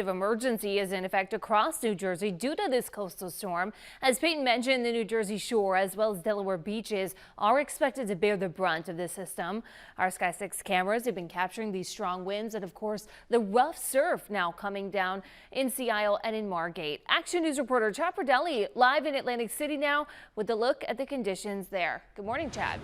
Of emergency is in effect across New Jersey due to this coastal storm. As Peyton mentioned, the New Jersey shore as well as Delaware beaches are expected to bear the brunt of this system. Our Sky 6 cameras have been capturing these strong winds and, of course, the rough surf now coming down in Sea Isle and in Margate. Action News reporter Chad Pradelli live in Atlantic City now with a look at the conditions there. Good morning, Chad.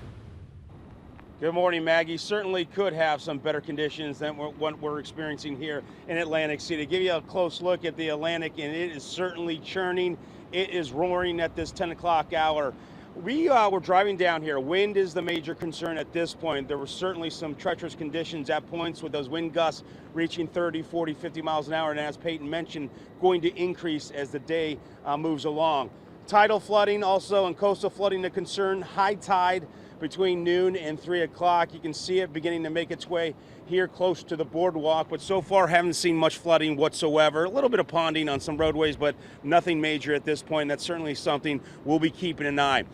Good morning, Maggie. Certainly could have some better conditions than what we're experiencing here in Atlantic City. To give you a close look at the Atlantic, and it is certainly churning. It is roaring at this 10 o'clock hour. We were driving down here. Wind is the major concern at this point. There were certainly some treacherous conditions at points with those wind gusts reaching 30, 40, 50 miles an hour. And as Peyton mentioned, going to increase as the day moves along. Tidal flooding also and coastal flooding a concern. High tide between noon and 3 o'clock. You can see it beginning to make its way here close to the boardwalk, but so far haven't seen much flooding whatsoever. A little bit of ponding on some roadways, but nothing major at this point. That's certainly something we'll be keeping an eye.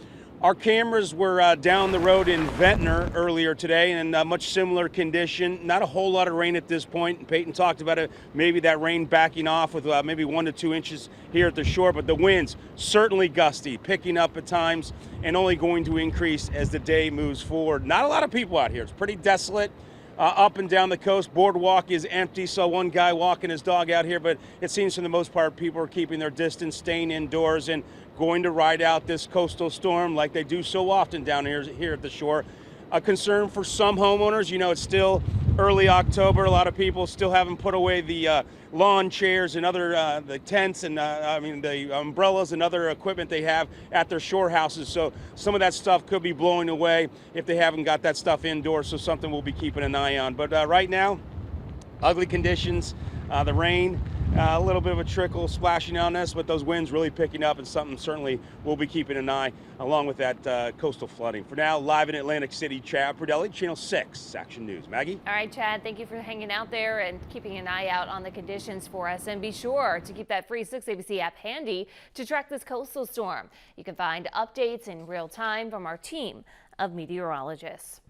Our cameras were down the road in Ventnor earlier today in a much similar condition. Not a whole lot of rain at this point. Peyton talked about it, maybe that rain backing off with maybe 1 to 2 inches here at the shore, but the winds certainly gusty, picking up at times and only going to increase as the day moves forward. Not a lot of people out here. It's pretty desolate. Up and down the coast, boardwalk is empty. Saw one guy walking his dog out here, but it seems for the most part people are keeping their distance, staying indoors, and going to ride out this coastal storm like they do so often down here at the shore. A concern for some homeowners. You know, it's still early October. A lot of people still haven't put away the lawn chairs and other the tents and the umbrellas and other equipment they have at their shore houses. So some of that stuff could be blowing away if they haven't got that stuff indoors. So something we'll be keeping an eye on. But right now, ugly conditions. The rain, a little bit of a trickle splashing on us, but those winds really picking up, and something certainly we'll be keeping an eye along with that coastal flooding. For now, live in Atlantic City, Chad Pradelli, Channel 6 Action News. Maggie? All right, Chad, thank you for hanging out there and keeping an eye out on the conditions for us. And be sure to keep that free 6ABC app handy to track this coastal storm. You can find updates in real time from our team of meteorologists.